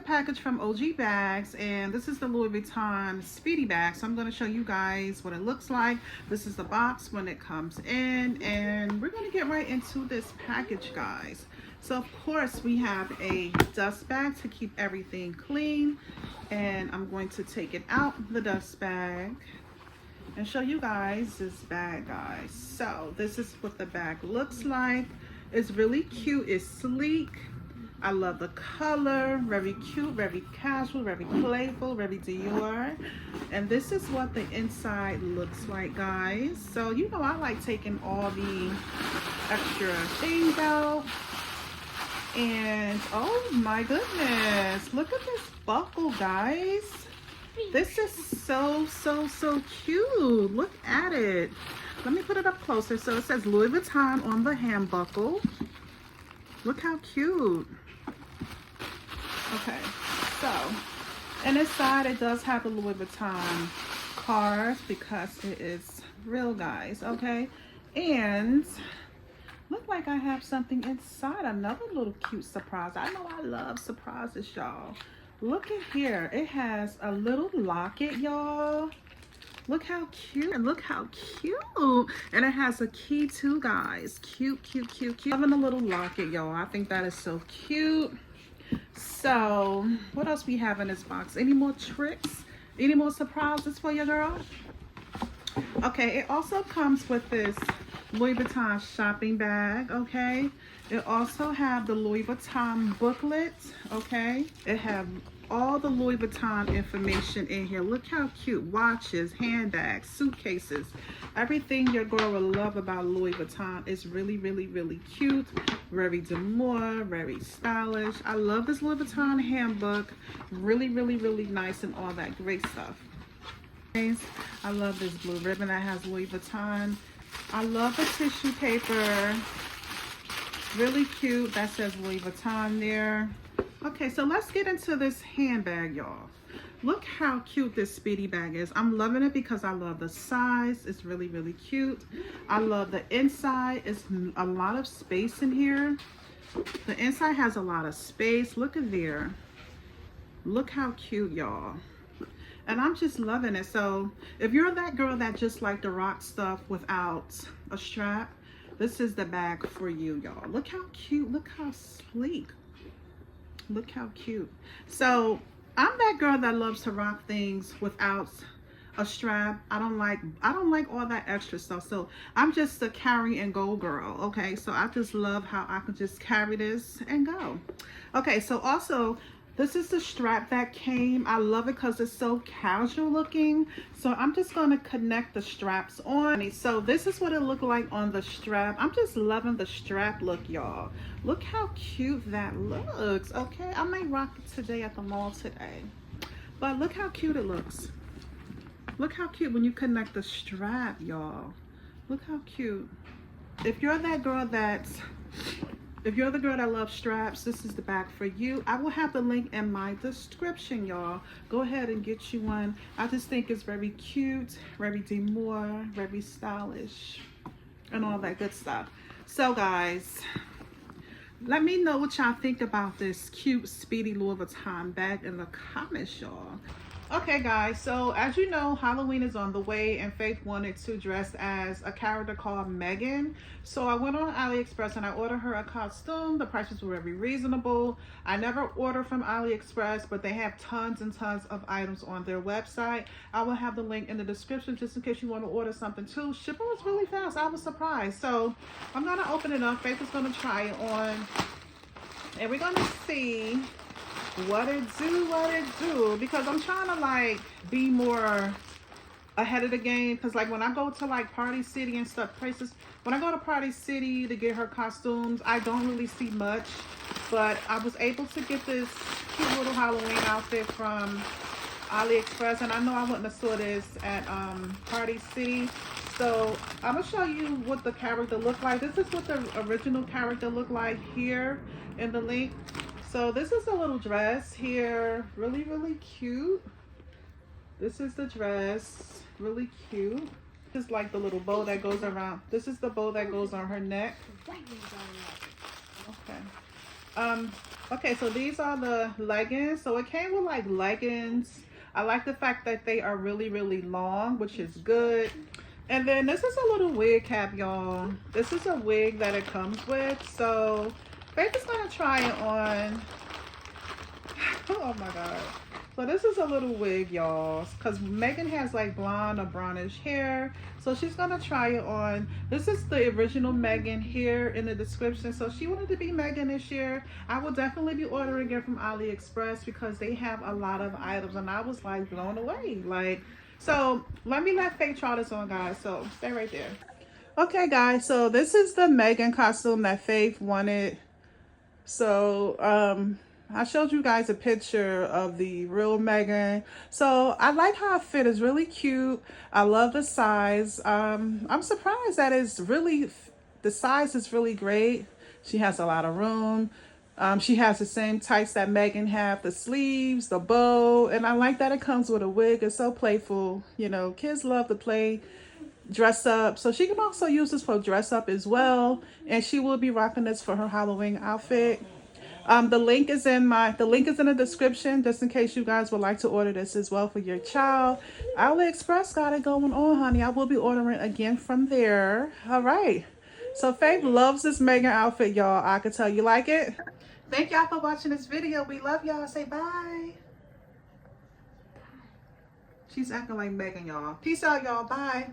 package from OGBags, and this is the Louis Vuitton Speedy bag. So I'm going to show you guys what it looks like. This is the box when it comes in, and we're going to get right into this package, guys. So of course we have a dust bag to keep everything clean, and I'm going to take it out the dust bag and show you guys this bag, guys. So this is what the bag looks like. It's really cute. It's sleek. I love the color. Very cute, very casual, very playful, very Dior. And this is what the inside looks like, guys. So you know I like taking all the extra things out. And oh my goodness, look at this buckle, guys. This is so cute. Look at it. Let me put it up closer. So it says Louis Vuitton on the hand buckle. Look how cute. Okay, so and inside it does have the Louis Vuitton card because it is real, guys. Okay, and look like I have something inside, another little cute surprise. I know I love surprises, y'all. Look at here, it has a little locket, y'all. Look how cute, and look how cute. And it has a key too, guys. Cute. Loving the little locket, y'all. I think that is so cute. So what else we have in this box? Any more tricks? Any more surprises for your girl? Okay, it also comes with this Louis Vuitton shopping bag. Okay, it also have the Louis Vuitton booklet. Okay, it have all the Louis Vuitton information in here. Look how cute. Watches, handbags, suitcases, everything your girl will love about Louis Vuitton is really cute. Very demure, very stylish. I love this Louis Vuitton handbook. Really nice and all that great stuff. I love this blue ribbon that has Louis Vuitton. I love the tissue paper. Really cute. That says Louis Vuitton there. Okay, so let's get into this handbag, y'all. Look how cute this Speedy bag is. I'm loving it because I love the size. It's really cute. I love the inside. It's a lot of space in here. The inside has a lot of space. Look at there. Look how cute, y'all. And I'm just loving it. So if you're that girl that just like to rock stuff without a strap, this is the bag for you, y'all. Look how cute. Look how sleek. Look how cute. So I'm that girl that loves to rock things without a strap. I don't like all that extra stuff. So I'm just a carry and go girl. Okay, so I just love how I can just carry this and go. Okay, so also this is the strap that came. I love it because it's so casual looking. So I'm just going to connect the straps on. So this is what it looked like on the strap. I'm just loving the strap look, y'all. Look how cute that looks. Okay, I might rock it today at the mall today. But look how cute it looks. Look how cute when you connect the strap, y'all. Look how cute. If you're that girl that's... If you're the girl that loves straps, this is the bag for you. I will have the link in my description, y'all. Go ahead and get you one. I just think it's very cute, very demure, very stylish, and all that good stuff. So, guys, let me know what y'all think about this cute, Speedy Louis Vuitton bag in the comments, y'all. Okay, guys, so as you know, Halloween is on the way, and Faith wanted to dress as a character called Megan. So I went on AliExpress and I ordered her a costume. The prices were very reasonable. I never order from AliExpress, but they have tons and tons of items on their website. I will have the link in the description just in case you want to order something too. Shipping was really fast. I was surprised. So I'm going to open it up. Faith is going to try it on, and we're going to see what it do, because I'm trying to like be more ahead of the game, because like when I go to like Party City and stuff places, when I go to Party City to get her costumes, I don't really see much. But I was able to get this cute little Halloween outfit from AliExpress, and I know I wouldn't have saw this at Party City. So I'm gonna show you what the character looked like. This is what the original character looked like here in the link. So this is a little dress here, really cute. This is the dress, really cute. Just like the little bow that goes around. This is the bow that goes on her neck. Okay. Okay, so these are the leggings. So it came with like leggings. I like the fact that they are really, really long, which is good. And then this is a little wig cap, y'all. This is a wig that it comes with. So Faith is gonna try it on. Oh my god. So this is a little wig, y'all, because Megan has like blonde or brownish hair. So she's gonna try it on. This is the original Megan here in the description. So she wanted to be Megan this year. I will definitely be ordering it from AliExpress because they have a lot of items, and I was like blown away. Like, so let me let Faith try this on, guys. So stay right there. Okay, guys. So this is the Megan costume that Faith wanted. So I showed you guys a picture of the real Megan. So I like how it fit. It's really cute. I love the size. I'm surprised that it's really, the size is really great. She has a lot of room. She has the same tights that Megan have, the sleeves, the bow, and I like that it comes with a wig. It's so playful. You know, kids love to play dress up, so she can also use this for dress up as well, and she will be rocking this for her Halloween outfit. The link is in the description, just in case you guys would like to order this as well for your child. AliExpress got it going on, honey. I will be ordering again from there. All right, so Faith loves this Megan outfit, y'all. I could tell. You like it. Thank y'all for watching this video. We love y'all. Say bye. She's acting like Megan, y'all. Peace out, y'all. Bye.